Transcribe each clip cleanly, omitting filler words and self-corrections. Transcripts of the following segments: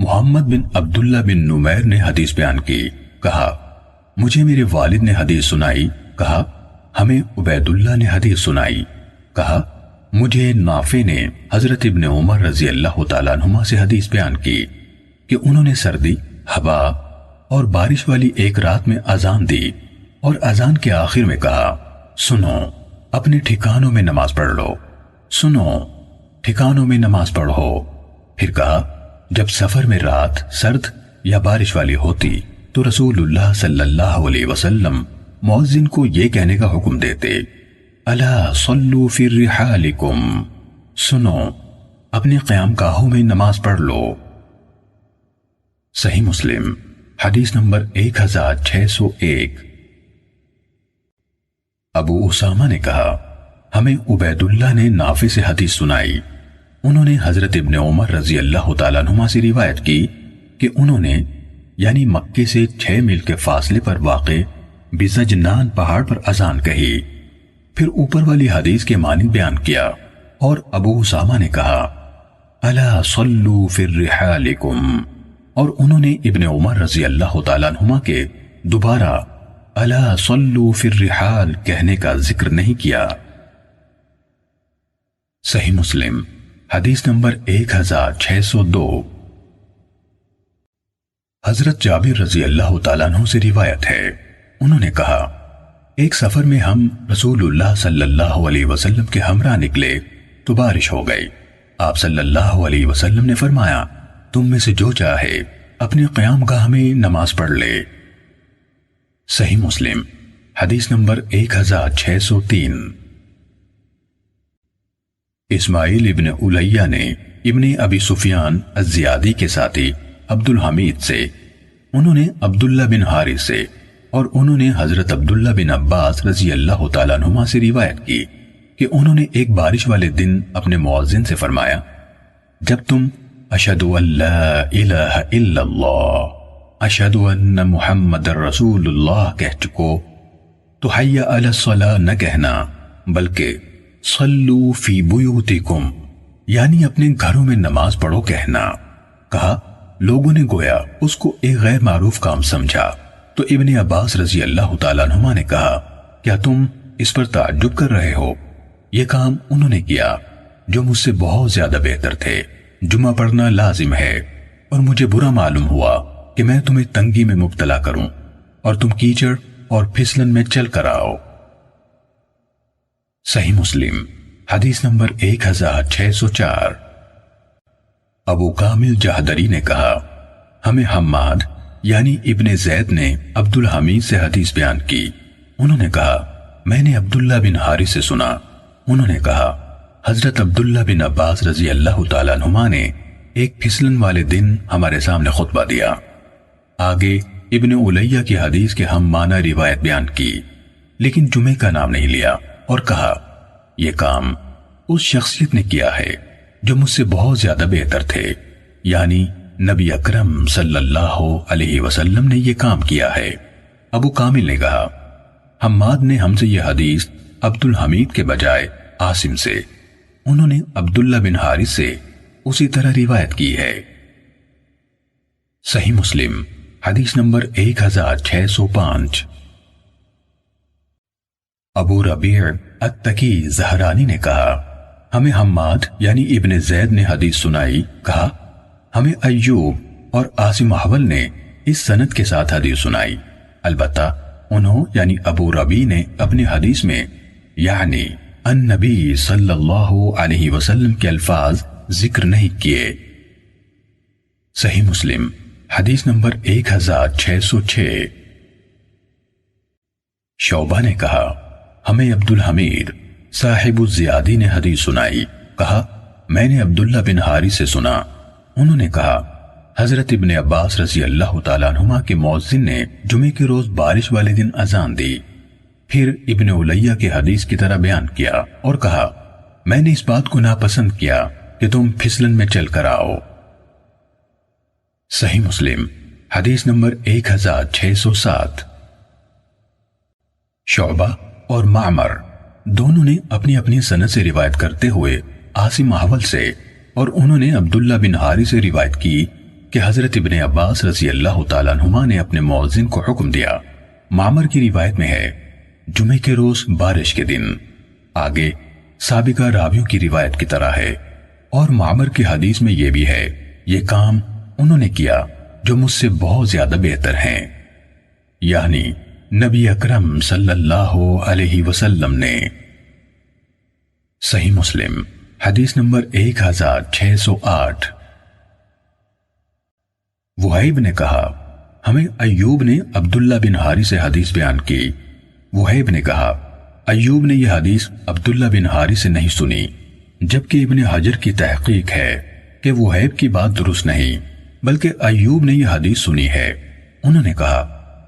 محمد بن عبداللہ بن نمیر نے حدیث بیان کی، کہا مجھے میرے والد نے حدیث سنائی، کہا ہمیں عبید اللہ نے حدیث سنائی، کہا مجھے نافع نے حضرت ابن عمر رضی اللہ تعالیٰ عنہما سے حدیث بیان کی کہ انہوں نے سردی، ہوا اور بارش والی ایک رات میں اذان دی اور اذان کے آخر میں کہا سنو اپنے ٹھکانوں میں نماز پڑھ لو، سنو ٹھکانوں میں نماز پڑھو۔ پھر کہا جب سفر میں رات سرد یا بارش والی ہوتی تو رسول اللہ صلی اللہ علیہ وسلم مؤذن کو یہ کہنے کا حکم دیتے الا صلوا فی رحالکم، سنو اپنے قیام گاہوں میں نماز پڑھ لو۔ صحیح مسلم حدیث نمبر 1601۔ ابو اسامہ نے کہا ہمیں عبید اللہ نے نافع سے حدیث سنائی، انہوں نے حضرت ابن عمر رضی اللہ تعالیٰ عنہما سے روایت کی کہ انہوں نے یعنی مکے سے 6 میل کے فاصلے پر واقع بزجنان پہاڑ پر اذان کہی، پھر اوپر والی حدیث کے معنی بیان کیا، اور ابو اسامہ نے کہا الا صلوا فی رحالکم، اور انہوں نے ابن عمر رضی اللہ تعالیٰ عنہما کے دوبارہ الا صلوا فی الرحال کہنے کا ذکر نہیں کیا۔ صحیح مسلم حدیث نمبر 1602۔ حضرت جابر رضی اللہ تعالیٰ عنہ سے روایت ہے، انہوں نے کہا ایک سفر میں ہم رسول اللہ صلی اللہ علیہ وسلم کے ہمراہ نکلے تو بارش ہو گئی، آپ صلی اللہ علیہ وسلم نے فرمایا تم میں سے جو چاہے اپنے قیام گاہ میں نماز پڑھ لے۔ صحیح مسلم حدیث نمبر 1603۔ اسماعیل ابن الیہ نے ابن ابی سفیان الزیادی کے ساتھی عبد الحمید سے، انہوں نے عبداللہ بن حارث سے، اور انہوں نے حضرت عبداللہ بن عباس رضی اللہ تعالیٰ عنہما سے روایت کی کہ انہوں نے ایک بارش والے دن اپنے مؤذن سے فرمایا جب تم اشہد ان لا الہ الا اللہ اشہد ان محمد رسول اللہ کہہ چکو تو حی علی الصلاۃ نہ کہنا بلکہ صلو فی بیوتکم یعنی اپنے گھروں میں نماز پڑھو کہنا۔ کہا لوگوں نے گویا اس کو ایک غیر معروف کام سمجھا تو ابن عباس رضی اللہ تعالیٰ عنہما نے کہا کیا تم اس پر تعجب کر رہے ہو؟ یہ کام انہوں نے کیا جو مجھ سے بہت زیادہ بہتر تھے، جمعہ پڑھنا لازم ہے، اور مجھے برا معلوم ہوا کہ میں تمہیں تنگی میں مبتلا کروں اور تم کیچڑ اور پھسلن میں چل کر آؤ۔ صحیح مسلم حدیث نمبر 1604۔ ابو کامل جہدری نے کہا ہمیں حماد یعنی ابن زید نے عبد الحمید سے حدیث بیان کی، انہوں نے کہا میں نے عبداللہ بن حارث سے سنا، انہوں نے کہا حضرت عبداللہ بن عباس رضی اللہ تعالیٰ عنہما نے ایک پھسلن والے دن ہمارے سامنے خطبہ دیا۔ آگے ابن الیہ کی حدیث کے ہم معنی روایت بیان کی، لیکن جمعے کا نام نہیں لیا اور کہا یہ کام اس شخصیت نے کیا ہے جو مجھ سے بہت زیادہ بہتر تھے، یعنی نبی اکرم صلی اللہ علیہ وسلم نے یہ کام کیا ہے۔ ابو کامل نے کہا حماد نے ہم سے یہ حدیث عبد الحمید کے بجائے عاصم سے، انہوں نے عبداللہ بن حارث سے اسی طرح روایت کی ہے۔ صحیح مسلم حدیث نمبر 1605۔ ابو ربیع التکی زہرانی نے کہا ہمیں حماد یعنی ابن زید نے حدیث سنائی، کہا ہمیں ایوب اور عاصم احول نے اس سند کے ساتھ حدیث سنائی، البتہ انہوں یعنی ابو ربیع نے اپنی حدیث میں یعنی النبی صلی اللہ علیہ وسلم کے الفاظ ذکر نہیں کیے۔ صحیح مسلم حدیث نمبر 1606۔ شعبہ نے کہا ہمیں عبد الحمید صاحب الزیادی نے حدیث سنائی، کہا میں نے عبداللہ بن حارث سے سنا، انہوں نے کہا حضرت ابن عباس رضی اللہ تعالیٰ عنہما کے مؤذن نے جمعے کے روز بارش والے دن اذان دی، پھر ابن الیہ کے حدیث کی طرح بیان کیا اور کہا میں نے اس بات کو ناپسند کیا کہ تم پھسلن میں چل کر آؤ۔ صحیح مسلم حدیث نمبر 1607۔ شعبہ اور معمر دونوں نے اپنی اپنی سند سے روایت کرتے ہوئے عاصم احول سے، اور انہوں نے عبداللہ بن حارث سے روایت کی کہ حضرت ابن عباس رضی اللہ تعالیٰ عنہما نے اپنے مؤذن کو حکم دیا۔ معمر کی روایت میں ہے جمعے کے روز بارش کے دن، آگے سابقہ راویوں کی روایت کی طرح ہے، اور معمر کی حدیث میں یہ بھی ہے یہ کام انہوں نے کیا جو مجھ سے بہت زیادہ بہتر ہیں، یعنی نبی اکرم صلی اللہ علیہ وسلم نے۔ صحیح مسلم حدیث نمبر 1608۔ وہیب نے کہا ہمیں ایوب نے عبداللہ بن حارث سے حدیث بیان کی۔ وہیب نے کہا ایوب نے یہ حدیث عبداللہ بن حارث سے نہیں سنی، جبکہ ابن حجر کی تحقیق ہے کہ وہیب کی بات درست نہیں بلکہ ایوب نے یہ حدیث سنی ہے۔ انہوں نے کہا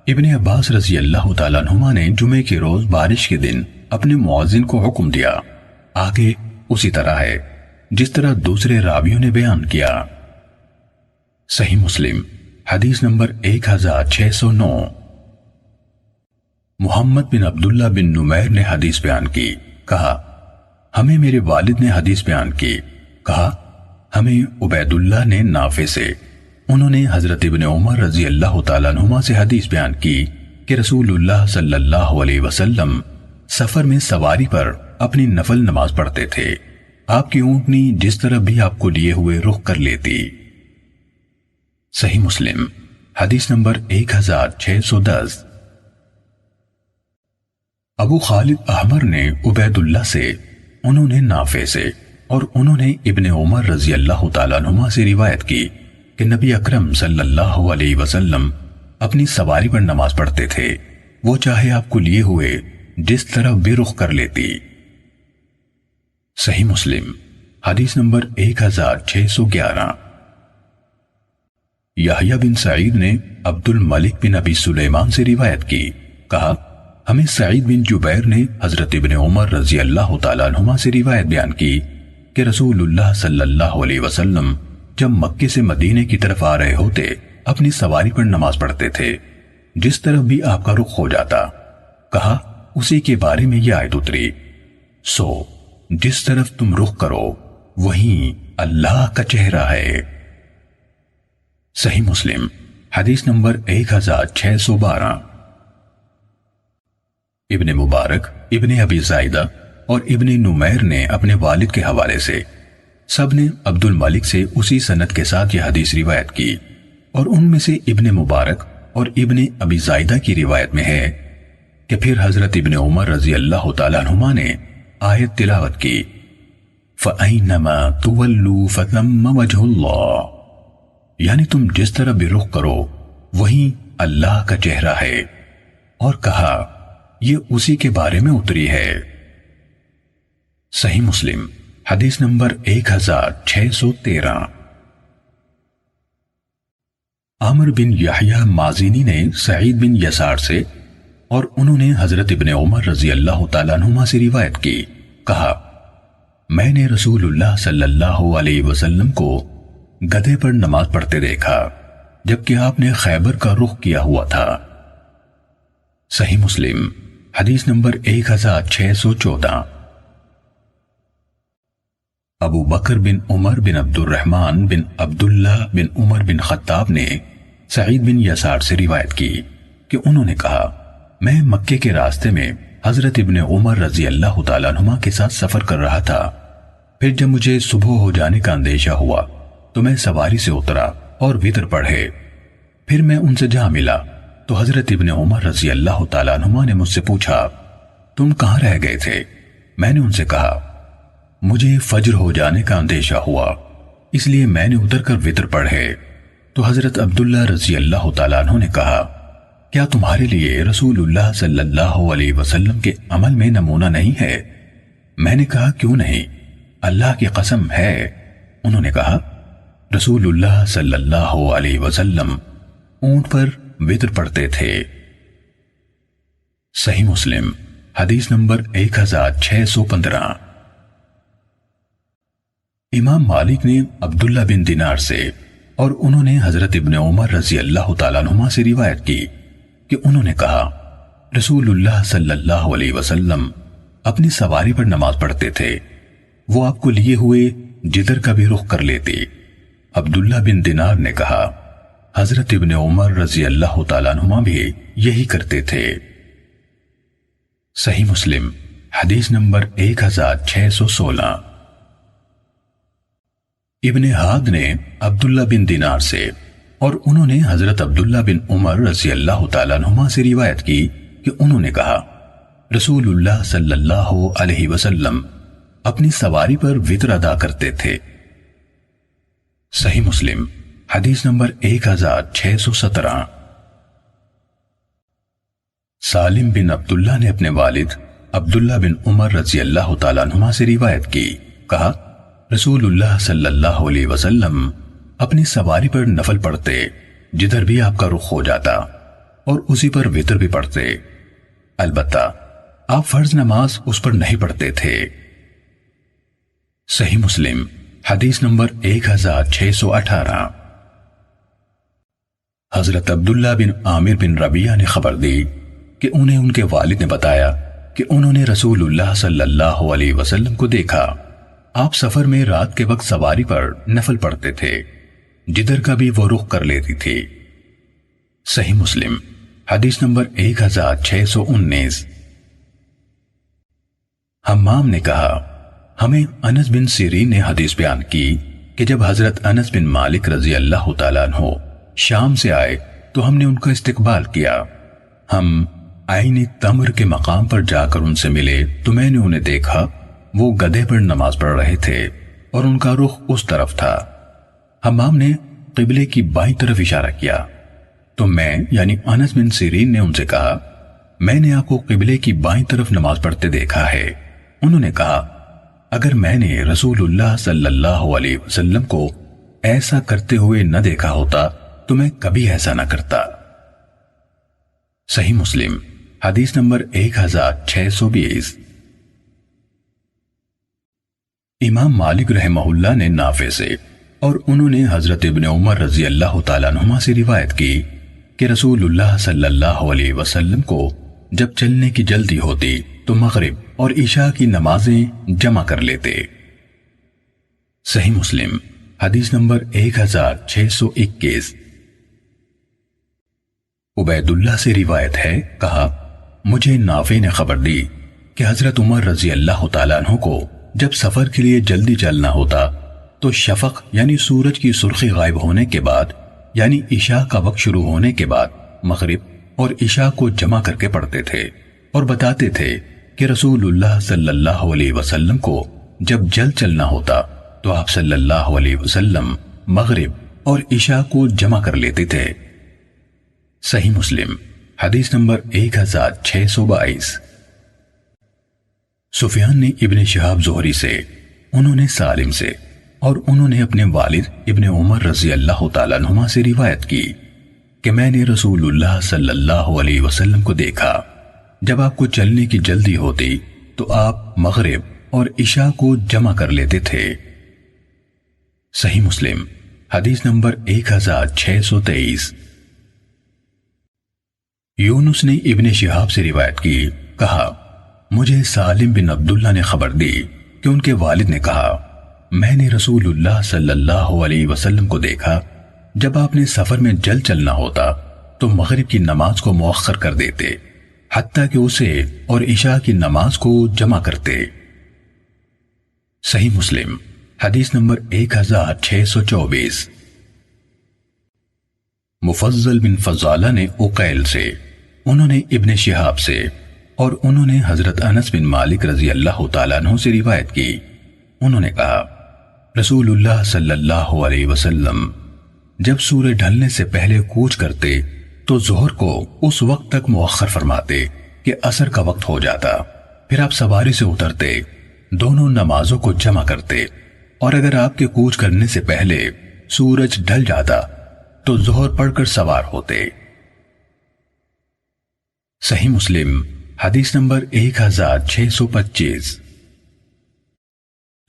ابن عباس رضی اللہ تعالیٰ عنہما نے جمعے کے روز بارش کے دن اپنے مؤذن کو حکم دیا، آگے اسی طرح ہے جس طرح دوسرے راویوں نے بیان کیا۔ صحیح مسلم حدیث نمبر 1609۔ محمد بن عبداللہ بن نمیر نے حدیث بیان کی، کہا ہمیں میرے والد نے حدیث بیان کی، کہا ہمیں عبید اللہ نے نافع سے، انہوں نے حضرت ابن عمر رضی اللہ تعالیٰ عنہما سے حدیث بیان کی کہ رسول اللہ صلی اللہ علیہ وسلم سفر میں سواری پر اپنی نفل نماز پڑھتے تھے، آپ کی اونٹنی جس طرح بھی آپ کو لیے ہوئے رخ کر لیتی۔ صحیح مسلم حدیث نمبر 1610۔ ابو خالد احمر نے عبید اللہ سے، انہوں نے نافع سے، اور انہوں نے ابن عمر رضی اللہ تعالیٰ عنہما سے روایت کی کہ نبی اکرم صلی اللہ علیہ وسلم اپنی سواری پر نماز پڑھتے تھے، وہ چاہے آپ کو لیے ہوئے جس طرح بھی رخ کر لیتی۔ صحیح مسلم حدیث نمبر 1611۔ یحییٰ بن سعید نے عبد الملک بن ابی سلیمان سے روایت کی، کہا ہمیں سعید بن جبیر نے حضرت ابن عمر رضی اللہ تعالیٰ عنہما سے روایت بیان کی کہ رسول اللہ صلی اللہ علیہ وسلم جب مکے سے مدینے کی طرف آ رہے ہوتے اپنی سواری پر نماز پڑھتے تھے، جس طرف بھی آپ کا رخ ہو جاتا، کہا اسی کے بارے میں یہ آیت اتری، سو جس طرف تم رخ کرو وہیں اللہ کا چہرہ ہے۔ صحیح مسلم حدیث نمبر 1612۔ ابن مبارک، ابن ابی زائدہ اور ابن نمیر نے اپنے والد کے حوالے سے، سب نے عبد الملک سے اسی سند کے ساتھ یہ حدیث روایت کی، اور ان میں سے ابن مبارک اور ابن ابی زائدہ کی روایت میں ہے کہ پھر حضرت ابن عمر رضی اللہ تعالیٰ عنہما نے آیت تلاوت کی، فَأَيْنَمَا تُوَلُّوا فَثَمَّ وَجْهُ اللَّهِ، یعنی تم جس طرح بھی رخ کرو وہیں اللہ کا چہرہ ہے، اور کہا یہ اسی کے بارے میں اتری ہے۔ صحیح مسلم حدیث نمبر 1613۔ عامر بن یحییٰ مازینی نے سعید بن یسار سے، اور انہوں نے حضرت ابن عمر رضی اللہ تعالیٰ عنہما سے روایت کی، کہا میں نے رسول اللہ صلی اللہ علیہ وسلم کو گدھے پر نماز پڑھتے دیکھا جبکہ آپ نے خیبر کا رخ کیا ہوا تھا۔ صحیح مسلم حدیث نمبر 1614۔ ابو بکر بن عمر بن عبد الرحمن بن عبداللہ بن عمر بن خطاب نے سعید بن یسار سے روایت کی کہ انہوں نے کہا میں مکے کے راستے میں حضرت ابن عمر رضی اللہ تعالیٰ عنہما کے ساتھ سفر کر رہا تھا، پھر جب مجھے صبح ہو جانے کا اندیشہ ہوا تو میں سواری سے اترا اور وتر پڑھے، پھر میں ان سے جا ملا تو حضرت ابن عمر رضی اللہ تعالیٰ عنہما نے مجھ سے پوچھا تم کہاں رہ گئے تھے؟ میں نے ان سے کہا مجھے فجر ہو جانے کا اندیشہ ہوا اس لیے میں نے اتر کر وتر پڑھے، تو حضرت عبداللہ رضی اللہ تعالیٰ عنہ نے کہا کیا تمہارے لیے رسول اللہ صلی اللہ علیہ وسلم کے عمل میں نمونہ نہیں ہے؟ میں نے کہا کیوں نہیں، اللہ کی قسم ہے۔ انہوں نے کہا رسول اللہ صلی اللہ علیہ وسلم اونٹ پر وتر پڑھتے تھے۔ صحیح مسلم حدیث نمبر 1615۔ امام مالک نے عبداللہ بن دینار سے، اور انہوں نے حضرت ابن عمر رضی اللہ تعالیٰ عنہما سے روایت کی کہ انہوں نے کہا رسول اللہ صلی اللہ علیہ وسلم اپنی سواری پر نماز پڑھتے تھے، وہ آپ کو لیے ہوئے جدھر کا بھی رخ کر لیتی، عبداللہ بن دینار نے کہا حضرت ابن عمر رضی اللہ تعالیٰ عنہما بھی یہی کرتے تھے۔ صحیح مسلم حدیث نمبر 1616۔ ابن ہاد نے عبداللہ بن دینار سے اور انہوں نے حضرت عبداللہ بن عمر رضی اللہ تعالیٰ عنہما سے روایت کی کہ انہوں نے کہا رسول اللہ صلی اللہ علیہ وسلم اپنی سواری پر وتر ادا کرتے تھے۔ صحیح مسلم حدیث نمبر 1617۔ سالم بن عبداللہ نے اپنے والد عبداللہ بن عمر رضی اللہ تعالیٰ عنہما سے روایت کی، کہا رسول اللہ صلی اللہ علیہ وسلم اپنی سواری پر نفل پڑھتے جدھر بھی آپ کا رخ ہو جاتا اور اسی پر وتر بھی پڑھتے، البتہ آپ فرض نماز اس پر نہیں پڑھتے تھے۔ صحیح مسلم حدیث نمبر 1618۔ حضرت عبداللہ بن عامر بن ربیعہ نے خبر دی کہ انہیں ان کے والد نے بتایا کہ انہوں نے رسول اللہ صلی اللہ علیہ وسلم کو دیکھا، آپ سفر میں رات کے وقت سواری پر نفل پڑھتے تھے، جدھر کا بھی وہ رخ کر لیتی تھی۔ صحیح مسلم حدیث نمبر 1619۔ حمام نے کہا ہمیں انس بن سیرین نے حدیث بیان کی کہ جب حضرت انس بن مالک رضی اللہ تعالیٰ عنہ شام سے آئے تو ہم نے ان کا استقبال کیا، ہم عین تمر کے مقام پر جا کر ان سے ملے تو میں نے انہیں دیکھا وہ گدھے پر نماز پڑھ رہے تھے اور ان کا رخ اس طرف تھا۔ حمام نے قبلے کی بائیں طرف اشارہ کیا تو میں یعنی انس بن سیرین نے ان سے کہا میں نے آپ کو قبلے کی بائیں طرف نماز پڑھتے دیکھا ہے۔ انہوں نے کہا اگر میں نے رسول اللہ صلی اللہ علیہ وسلم کو ایسا کرتے ہوئے نہ دیکھا ہوتا تو میں کبھی ایسا نہ کرتا۔ صحیح مسلم حدیث نمبر 1620۔ امام مالک رحمہ اللہ نے نافع سے اور انہوں نے حضرت ابن عمر رضی اللہ تعالیٰ عنہما سے روایت کی کہ رسول اللہ صلی اللہ علیہ وسلم کو جب چلنے کی جلدی ہوتی تو مغرب اور عشاء کی نمازیں جمع کر لیتے۔ صحیح مسلم حدیث نمبر 1621۔ عبید اللہ سے روایت ہے، کہا مجھے نافع نے خبر دی کہ حضرت عمر رضی اللہ تعالیٰ عنہ کو جب سفر کے لیے جلدی چلنا ہوتا تو شفق یعنی سورج کی سرخی غائب ہونے کے بعد یعنی عشاء کا وقت شروع ہونے کے بعد مغرب اور عشاء کو جمع کر کے پڑھتے تھے اور بتاتے تھے کہ رسول اللہ صلی اللہ علیہ وسلم کو جب جلد چلنا ہوتا تو آپ صلی اللہ علیہ وسلم مغرب اور عشاء کو جمع کر لیتے تھے۔ صحیح مسلم حدیث نمبر 1622۔ سفیان نے ابن شہاب زہری سے، انہوں نے سالم سے اور انہوں نے اپنے والد ابن عمر رضی اللہ تعالیٰ عنہما سے روایت کی کہ میں نے رسول اللہ صلی اللہ علیہ وسلم کو دیکھا جب آپ کو چلنے کی جلدی ہوتی تو آپ مغرب اور عشاء کو جمع کر لیتے تھے۔ صحیح مسلم حدیث نمبر 1623۔ یونس نے ابن شہاب سے روایت کی، کہا مجھے سالم بن عبداللہ نے خبر دی کہ ان کے والد نے کہا میں نے رسول اللہ صلی اللہ علیہ وسلم کو دیکھا جب آپ نے سفر میں جلد چلنا ہوتا تو مغرب کی نماز کو مؤخر کر دیتے حتیٰ کہ اسے اور عشاء کی نماز کو جمع کرتے۔ صحیح مسلم حدیث نمبر 1624۔ مفضل بن فضالہ نے عقیل سے، انہوں نے ابن شہاب سے اور انہوں نے حضرت انس بن مالک رضی اللہ تعالیٰ عنہ سے روایت کی، انہوں نے کہا رسول اللہ صلی اللہ علیہ وسلم جب سورج ڈھلنے سے پہلے کوچ کرتے تو ظہر کو اس وقت تک مؤخر فرماتے کہ عصر کا وقت ہو جاتا، پھر آپ سواری سے اترتے، دونوں نمازوں کو جمع کرتے اور اگر آپ کے کوچ کرنے سے پہلے سورج ڈھل جاتا تو ظہر پڑھ کر سوار ہوتے۔ صحیح مسلم حدیث نمبر 1625۔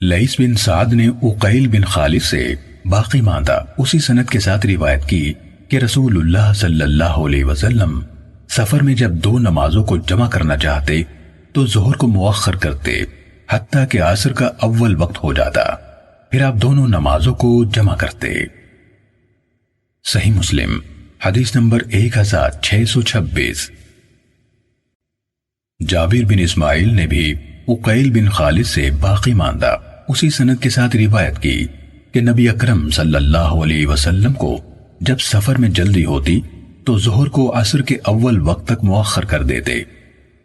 لیث بن سعد نے عقیل بن خالد سے باقی ماندہ اسی سند کے ساتھ روایت کی کہ رسول اللہ صلی اللہ علیہ وسلم سفر میں جب دو نمازوں کو جمع کرنا چاہتے تو ظہر کو مؤخر کرتے حتیٰ کہ عصر کا اول وقت ہو جاتا، پھر آپ دونوں نمازوں کو جمع کرتے۔ صحیح مسلم حدیث نمبر 1626۔ جابر بن اسماعیل نے بھی عقیل بن خالد سے باقی ماندہ اسی سند کے ساتھ روایت کی کہ نبی اکرم صلی اللہ علیہ وسلم کو جب سفر میں جلدی ہوتی تو ظہر کو عصر کے اول وقت تک مؤخر کر دیتے،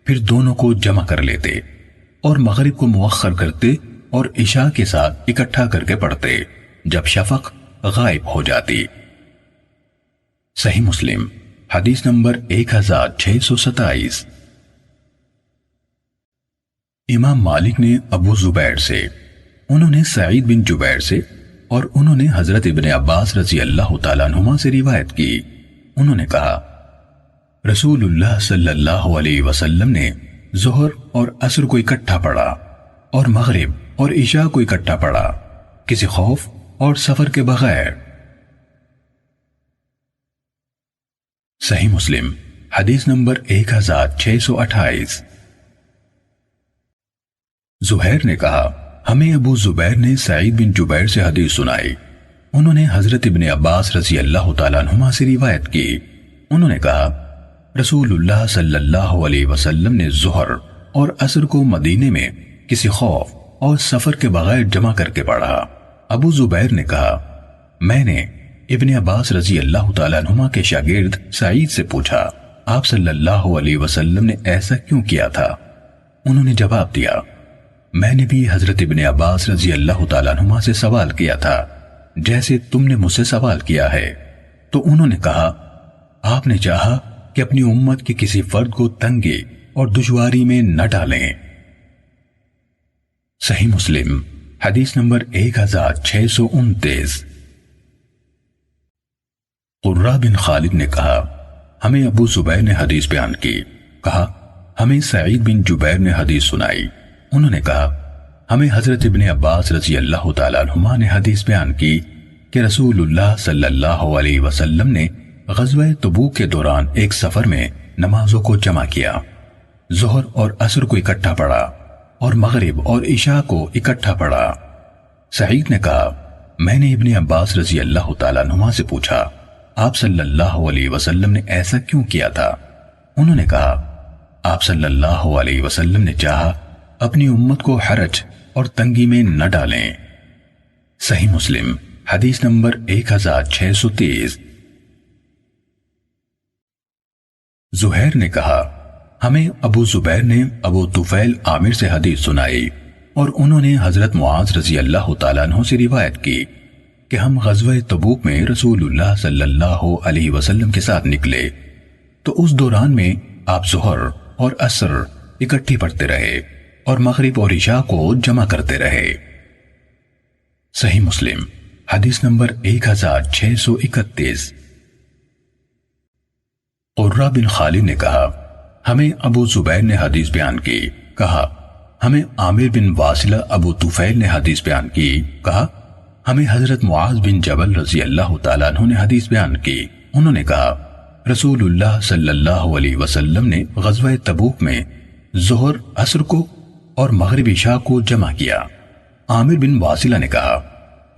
پھر دونوں کو جمع کر لیتے اور مغرب کو مؤخر کرتے اور عشاء کے ساتھ اکٹھا کر کے پڑھتے جب شفق غائب ہو جاتی۔ صحیح مسلم حدیث نمبر 1627۔ امام مالک نے ابو زبیر سے، انہوں نے سعید بن جبیر سے اور انہوں نے حضرت ابن عباس رضی اللہ تعالیٰ عنہما سے روایت کی، انہوں نے کہا رسول اللہ صلی اللہ علیہ وسلم نے ظہر اور عصر کو اکٹھا پڑھا اور مغرب اور عشاء کو اکٹھا پڑھا کسی خوف اور سفر کے بغیر۔ صحیح مسلم حدیث نمبر 1628۔ زہیر نے کہا ہمیں ابو زبیر نے سعید بن جبیر سے حدیث سنائی، انہوں نے حضرت ابن عباس رضی اللہ تعالیٰ عنہما سے روایت کی، انہوں نے کہا رسول اللہ صلی اللہ علیہ وسلم نے ظہر اور عصر کو مدینے میں کسی خوف اور سفر کے بغیر جمع کر کے پڑھا۔ ابو زبیر نے کہا میں نے ابن عباس رضی اللہ تعالیٰ عنہما کے شاگرد سعید سے پوچھا آپ صلی اللہ علیہ وسلم نے ایسا کیوں کیا تھا؟ انہوں نے جواب دیا میں نے بھی حضرت ابن عباس رضی اللہ تعالیٰ عنہما سے سوال کیا تھا جیسے تم نے مجھ سے سوال کیا ہے، تو انہوں نے کہا آپ نے چاہا کہ اپنی امت کے کسی فرد کو تنگی اور دشواری میں نہ ڈالیں۔ صحیح مسلم حدیث نمبر 1629۔ قرہ بن خالد نے کہا ہمیں ابو زبیر نے حدیث بیان کی، کہا ہمیں سعید بن جبیر نے حدیث سنائی، انہوں نے کہا ہمیں حضرت ابن عباس رضی اللہ تعالیٰ عنہما نے حدیث بیان کی کہ رسول اللہ صلی اللہ علیہ وسلم نے غزوہ تبوک کے دوران ایک سفر میں نمازوں کو جمع کیا، ظہر اور عصر کو اکٹھا پڑھا اور مغرب اور عشاء کو اکٹھا پڑھا۔ سعید نے کہا میں نے ابن عباس رضی اللہ تعالیٰ عنہما سے پوچھا آپ صلی اللہ علیہ وسلم نے ایسا کیوں کیا تھا؟ انہوں نے کہا آپ صلی اللہ علیہ وسلم نے چاہا اپنی امت کو حرج اور تنگی میں نہ ڈالیں۔ صحیح مسلم حدیث نمبر 1630۔ زہیر نے کہا ہمیں ابو زبیر نے ابو طفیل عامر سے حدیث سنائی اور انہوں نے حضرت معاذ رضی اللہ تعالیٰ عنہ سے روایت کی کہ ہم غزوہ تبوک میں رسول اللہ صلی اللہ علیہ وسلم کے ساتھ نکلے تو اس دوران میں آپ ظہر اور عصر اکٹھی پڑھتے رہے اور مغرب اور عشاء کو جمع کرتے رہے۔ صحیح مسلم حدیث نمبر 1631۔ قرہ بن خالد نے کہا ہمیں ابو زبیر نے حدیث بیان کی، کہا ہمیں عامر بن واصلہ ابو طفیل نے حدیث بیان کی، کہا ہمیں حضرت معاذ بن جبل رضی اللہ تعالیٰ عنہ نے حدیث بیان کی، انہوں نے کہا رسول اللہ صلی اللہ علیہ وسلم نے غزوہ تبوک میں ظہر عصر کو اور مغرب عشاء کو جمع کیا۔ عامر بن واصلہ نے کہا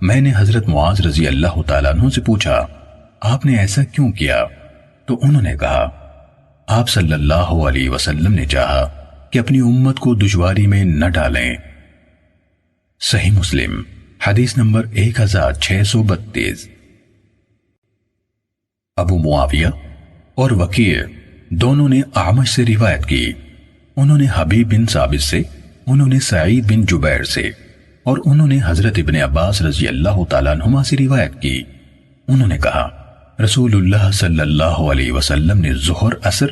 میں نے حضرت معاذ رضی اللہ تعالیٰ عنہ سے پوچھا آپ نے ایسا کیوں کیا؟ تو انہوں نے کہا آپ صلی اللہ علیہ وسلم نے چاہا کہ اپنی امت کو دشواری میں نہ ڈالیں۔ صحیح مسلم حدیث نمبر 1632۔ ابو معاویہ اور وکیع دونوں نے اعمش سے روایت کی، انہوں نے حبیب بن ثابت سے، انہوں نے سعید بن جبیر سے اور انہوں نے حضرت ابن عباس رضی اللہ تعالیٰ عنہما سے روایت کی، انہوں نے کہا رسول اللہ صلی اللہ علیہ وسلم نے ظہر عصر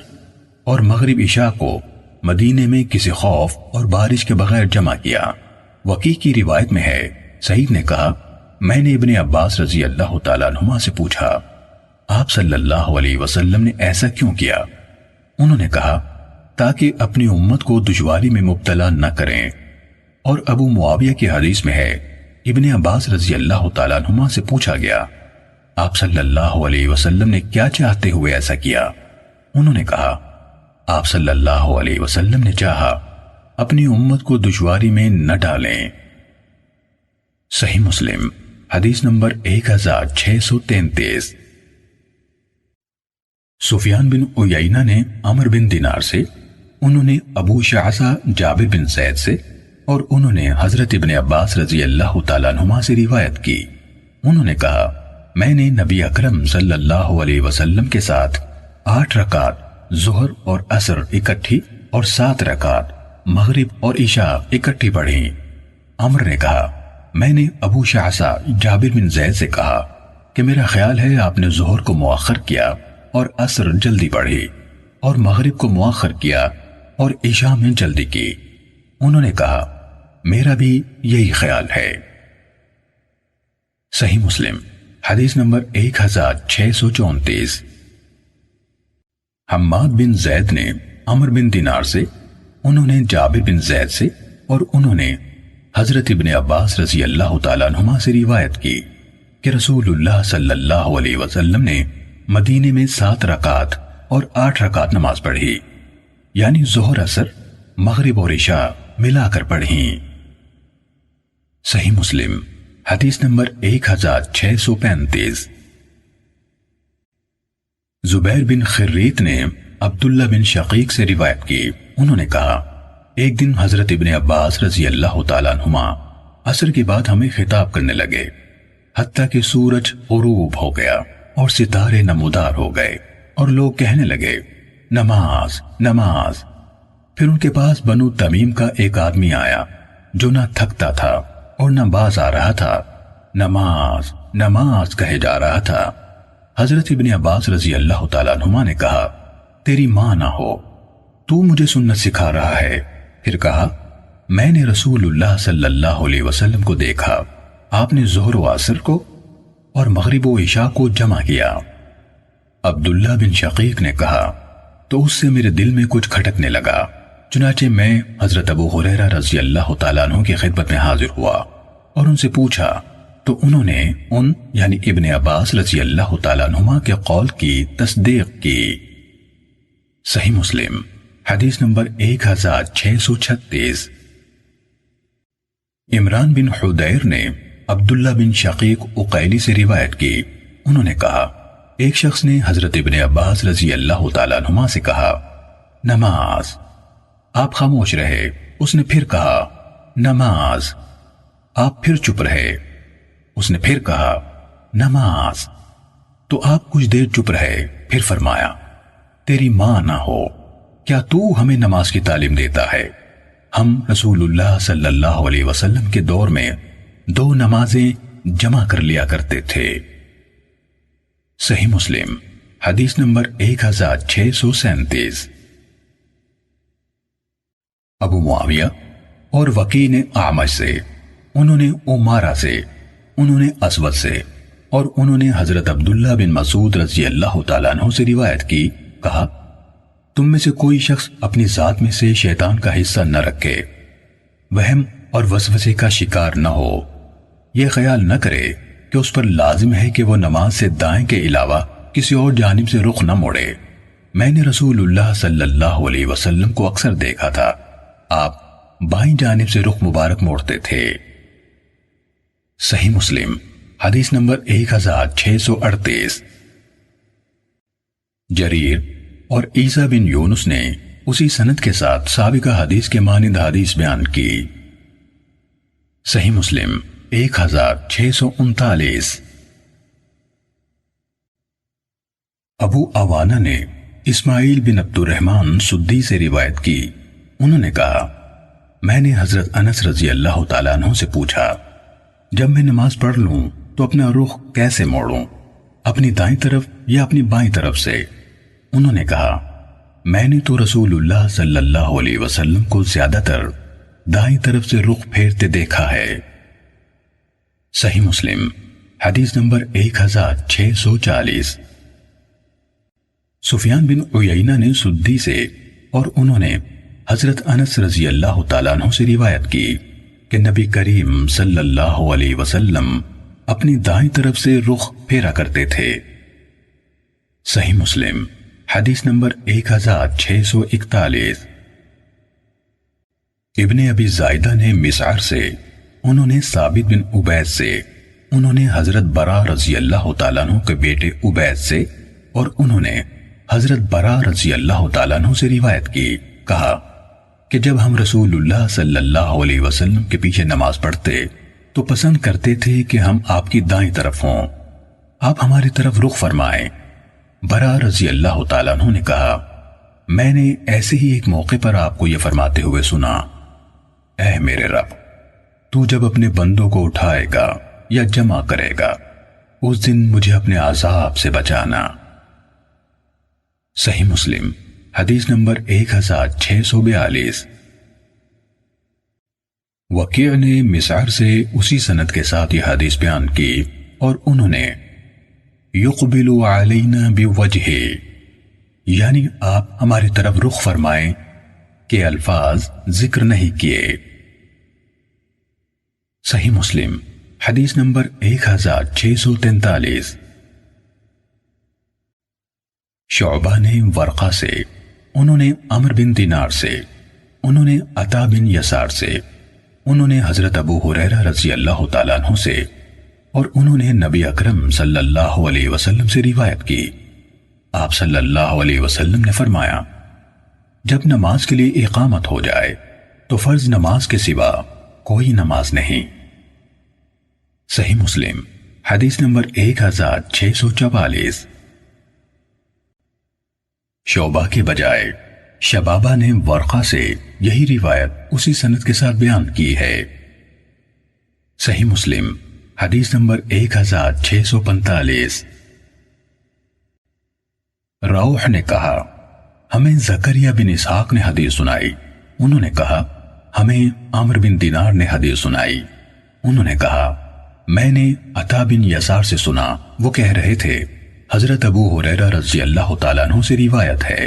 اور مغرب عشاء کو مدینے میں کسی خوف اور بارش کے بغیر جمع کیا۔ وکیع کی روایت میں ہے سعید نے کہا میں نے ابن عباس رضی اللہ تعالیٰ عنہما سے پوچھا آپ صلی اللہ علیہ وسلم نے ایسا کیوں کیا؟ انہوں نے کہا تاکہ اپنی امت کو دشواری میں مبتلا نہ کریں۔ اور ابو معاویہ کی حدیث میں ہے ابن عباس رضی اللہ تعالیٰ عنہما سے پوچھا گیا آپ صلی اللہ علیہ وسلم نے کیا چاہتے ہوئے ایسا کیا؟ انہوں نے کہا آپ صلی اللہ علیہ وسلم نے چاہا اپنی امت کو دشواری میں نہ ڈالیں۔ صحیح مسلم حدیث نمبر 1633۔ سفیان بن عیینہ نے عمر بن دینار سے، انہوں نے ابو شعثہ جابر بن زید سے، اور انہوں نے حضرت ابن عباس رضی اللہ تعالیٰ عنہما سے روایت کی۔ انہوں نے کہا، میں نے نبی اکرم صلی اللہ علیہ وسلم کے ساتھ 8 رکعت ظہر اور عصر اکٹھی اور 7 رکعت مغرب اور عشاء اکٹھی پڑھی۔ عمر نے کہا، میں نے ابو شعثہ جابر بن زید سے کہا کہ میرا خیال ہے آپ نے ظہر کو مؤخر کیا اور عصر جلدی پڑھی اور مغرب کو مؤخر کیا اور عشاء میں جلدی کی۔ انہوں نے کہا، میرا بھی یہی خیال ہے۔ صحیح مسلم حدیث نمبر 1634۔ حماد بن زید نے عمر بن دینار سے، انہوں نے جابر بن زید سے، اور انہوں نے حضرت ابن عباس رضی اللہ تعالیٰ عنہما سے روایت کی کہ رسول اللہ صلی اللہ علیہ وسلم نے مدینے میں 7 رکعت اور 8 رکعت نماز پڑھی، یعنی ظہر عصر مغرب اور عشاء ملا کر پڑھیں۔ صحیح مسلم حدیث نمبر 1635۔ زبیر بن خریت نے عبداللہ بن شقیق سے روایت کی، انہوں نے کہا، ایک دن حضرت ابن عباس رضی اللہ تعالیٰ عنہما عصر کے بعد ہمیں خطاب کرنے لگے، حتیٰ کہ سورج غروب ہو گیا اور ستارے نمودار ہو گئے، اور لوگ کہنے لگے، نماز نماز۔ پھر ان کے پاس بنو تمیم کا ایک آدمی آیا جو نہ تھکتا تھا اور نہ باز آ رہا تھا، نماز نماز کہے جا رہا تھا۔ حضرت ابن عباس رضی اللہ تعالیٰ عنہما نے کہا، تیری ماں نہ ہو، تو مجھے سنت سکھا رہا ہے۔ پھر کہا، میں نے رسول اللہ صلی اللہ علیہ وسلم کو دیکھا، آپ نے ظہر و عصر کو اور مغرب و عشاء کو جمع کیا۔ عبداللہ بن شقیق نے کہا، تو اس سے میرے دل میں کچھ کھٹکنے لگا، چنانچہ میں حضرت ابو ہریرہ رضی اللہ تعالیٰ عنہ کی خدمت میں حاضر ہوا اور ان سے پوچھا، تو انہوں نے یعنی ابن عباس رضی اللہ تعالیٰ عنہما کے قول کی تصدیق کی۔ صحیح مسلم حدیث نمبر 1636۔ عمران بن حدیر نے عبداللہ بن شقیق عقیلی سے روایت کی، انہوں نے کہا، ایک شخص نے حضرت ابن عباس رضی اللہ تعالیٰ عنہما سے کہا، نماز۔ آپ خاموش رہے۔ اس نے پھر کہا، نماز۔ آپ پھر چپ رہے۔ اس نے پھر کہا، نماز۔ تو آپ کچھ دیر چپ رہے، پھر فرمایا، تیری ماں نہ ہو، کیا تو ہمیں نماز کی تعلیم دیتا ہے؟ ہم رسول اللہ صلی اللہ علیہ وسلم کے دور میں 2 نمازیں جمع کر لیا کرتے تھے۔ صحیح مسلم حدیث نمبر 1637۔ ابو معاویہ اور وکیع نے اعمش سے، انہوں نے عمارہ سے، انہوں نے اسود سے، اور انہوں نے حضرت عبداللہ بن مسعود رضی اللہ تعالیٰ عنہ سے روایت کی، کہا، تم میں سے کوئی شخص اپنی ذات میں سے شیطان کا حصہ نہ رکھے، وہم اور وسوسے کا شکار نہ ہو، یہ خیال نہ کرے کہ اس پر لازم ہے کہ وہ نماز سے دائیں کے علاوہ کسی اور جانب سے رخ نہ موڑے۔ میں نے رسول اللہ صلی اللہ علیہ وسلم کو اکثر دیکھا تھا، آپ بائیں جانب سے رخ مبارک موڑتے تھے۔ صحیح مسلم حدیث نمبر 1638۔ جریر اور عیسیٰ بن یونس نے اسی سند کے ساتھ سابقہ حدیث کے مانند حدیث بیان کی۔ صحیح مسلم 1639۔ ابو عوانہ نے اسماعیل بن عبد الرحمن سدی سے روایت کی، انہوں نے کہا، میں نے حضرت انس رضی اللہ تعالیٰ عنہ سے پوچھا، جب میں نماز پڑھ لوں تو اپنا رخ کیسے موڑوں، اپنی دائیں طرف یا اپنی بائیں طرف سے؟ انہوں نے کہا، میں نے تو رسول اللہ صلی اللہ علیہ وسلم کو زیادہ تر دائیں طرف سے رخ پھیرتے دیکھا ہے۔ صحیح مسلم حدیث نمبر 1640۔ سفیان بن عیینہ نے سدی سے، اور انہوں نے حضرت انس رضی اللہ تعالیٰ عنہ سے روایت کی کہ نبی کریم صلی اللہ علیہ وسلم اپنی دائیں طرف سے رخ پھیرا کرتے تھے۔ صحیح مسلم حدیث نمبر 1641۔ ابن ابی زائدہ نے مسعر سے، انہوں نے ثابت بن عبید سے، انہوں نے حضرت برا رضی اللہ تعالیٰ عنہ کے بیٹے عبید سے، اور انہوں نے حضرت برا رضی اللہ تعالیٰ عنہ سے روایت کی، کہا کہ جب ہم رسول اللہ صلی اللہ علیہ وسلم کے پیچھے نماز پڑھتے تو پسند کرتے تھے کہ ہم آپ کی دائیں طرف ہوں، آپ ہماری طرف رخ فرمائیں۔ برا رضی اللہ تعالیٰ عنہ نے کہا، میں نے ایسے ہی ایک موقع پر آپ کو یہ فرماتے ہوئے سنا، اے میرے رب، تو جب اپنے بندوں کو اٹھائے گا یا جمع کرے گا اس دن مجھے اپنے عذاب سے بچانا۔ صحیح مسلم حدیث نمبر 1642۔ وکیع نے مسعر سے اسی سند کے ساتھ یہ حدیث بیان کی، اور انہوں نے یقبل علینا بوجہہ، یعنی آپ ہماری طرف رخ فرمائیں کہ الفاظ ذکر نہیں کیے۔ صحیح مسلم حدیث نمبر 1643۔ شعبہ نے ورقہ سے، انہوں نے عمر بن دینار سے، انہوں نے عطا بن یسار سے، انہوں نے حضرت ابو ہریرہ رضی اللہ تعالیٰ عنہ سے، اور انہوں نے نبی اکرم صلی اللہ علیہ وسلم سے روایت کی، آپ صلی اللہ علیہ وسلم نے فرمایا، جب نماز کے لیے اقامت ہو جائے تو فرض نماز کے سوا کوئی نماز نہیں۔ صحیح مسلم حدیث نمبر 1644۔ شعبہ کے بجائے شبابہ نے ورقہ سے یہی روایت اسی سند کے ساتھ بیان کی ہے۔ صحیح مسلم حدیث نمبر 1645۔ روح نے کہا، ہمیں زکریا بن اسحاق نے حدیث سنائی، انہوں نے کہا ہمیں عمر بن دینار نے حدیث سنائی، انہوں نے کہا میں نے عطا بن یسار سے سنا، وہ کہہ رہے تھے حضرت ابو ہریرہ رضی اللہ تعالیٰ عنہ سے روایت ہے،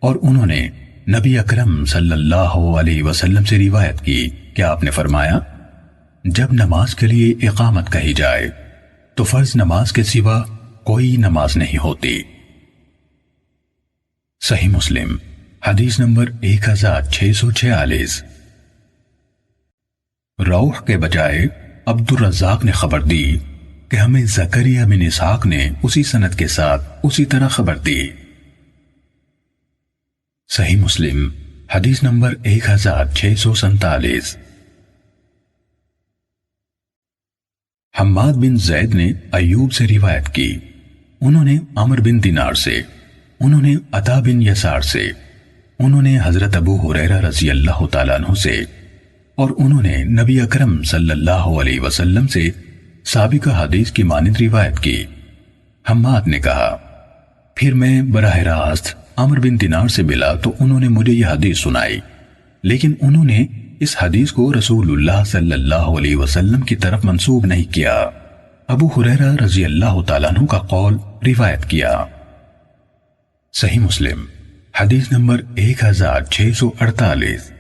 اور انہوں نے نبی اکرم صلی اللہ علیہ وسلم سے روایت کی کہ آپ نے فرمایا، جب نماز کے لیے اقامت کہی جائے تو فرض نماز کے سوا کوئی نماز نہیں ہوتی۔ صحیح مسلم حدیث نمبر 1646۔ روح کے بجائے عبد الرزاق نے خبر دی کہ ہمیں زکریا بن اسحاق نے اسی سند کے ساتھ اسی طرح خبر دی۔ صحیح مسلم حدیث نمبر 1647۔ حماد بن زید نے ایوب سے روایت کی، انہوں نے عمر بن دینار سے، انہوں نے عطا بن یسار سے، انہوں نے حضرت ابو ہریرہ رضی اللہ تعالیٰ عنہ سے، اور انہوں نے نبی اکرم صلی اللہ علیہ وسلم سے سابقہ حدیث کی مانند روایت کی۔ حماد نے کہا، پھر میں براہ راست عمر بن دینار سے ملا تو انہوں نے مجھے یہ حدیث سنائی، لیکن انہوں نے اس حدیث کو رسول اللہ صلی اللہ علیہ وسلم کی طرف منسوب نہیں کیا، ابو ہریرہ رضی اللہ تعالیٰ عنہ کا قول روایت کیا۔ صحیح مسلم حدیث نمبر 1648۔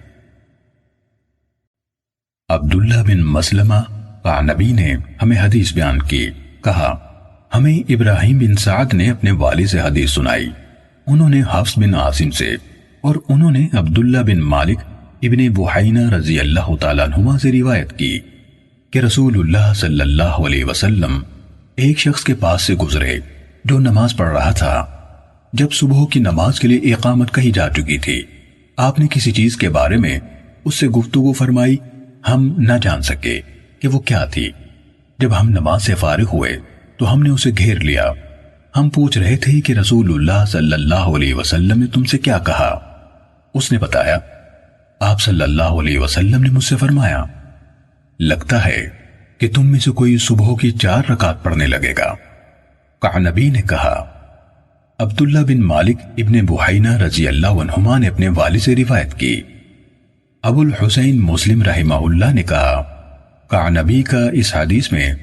عبداللہ بن مسلمہ قعنبی نے ہمیں حدیث بیان کی، کہا ہمیں ابراہیم بن سعد نے اپنے والد سے حدیث سنائی، انہوں نے حفص بن عاصم سے، اور انہوں نے عبداللہ بن مالک ابن بحینہ رضی اللہ تعالیٰ عنہما سے روایت کی کہ رسول اللہ صلی اللہ علیہ وسلم ایک شخص کے پاس سے گزرے جو نماز پڑھ رہا تھا۔ جب صبح کی نماز کے لیے اقامت کہی جا چکی تھی، آپ نے کسی چیز کے بارے میں اس سے گفتگو فرمائی، ہم نہ جان سکے کہ وہ کیا تھی۔ جب ہم نماز سے فارغ ہوئے تو ہم نے اسے گھیر لیا، ہم پوچھ رہے تھے کہ رسول اللہ صلی اللہ علیہ وسلم نے تم سے کیا کہا؟ اس نے بتایا، آپ صلی اللہ علیہ وسلم نے مجھ سے فرمایا، لگتا ہے کہ تم میں سے کوئی صبح کی 4 رکعت پڑھنے لگے گا۔ قعنبی نے کہا، عبداللہ بن مالک ابن بحینہ رضی اللہ عنہما نے اپنے والد سے روایت کی۔ ابو الحسین مسلم رحمہ اللہ نے کہا، قعنبی کا اس حدیث میں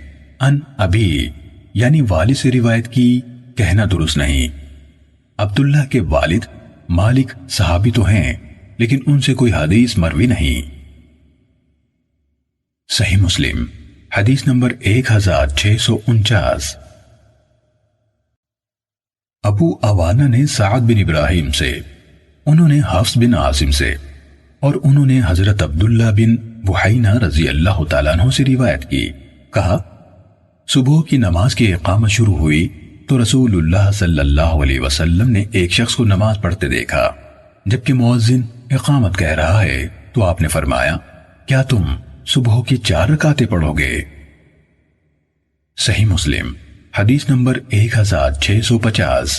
ان ابی یعنی والد سے روایت کی کہنا درست نہیں۔ عبداللہ کے والد مالک صحابی تو ہیں، لیکن ان سے کوئی حدیث مروی نہیں۔ صحیح مسلم حدیث نمبر 1649۔ ابو عوانہ نے سعد بن ابراہیم سے، انہوں نے حفص بن عاصم سے، اور انہوں نے حضرت عبداللہ بن بحینہ رضی اللہ تعالیٰ عنہ سے روایت کی، کہا صبح کی نماز کی اقامت شروع ہوئی تو رسول اللہ صلی اللہ علیہ وسلم نے ایک شخص کو نماز پڑھتے دیکھا، جبکہ مؤذن اقامت کہہ رہا ہے تو آپ نے فرمایا کیا تم صبح کی 4 رکعتیں پڑھو گے؟ صحیح مسلم حدیث نمبر 1650۔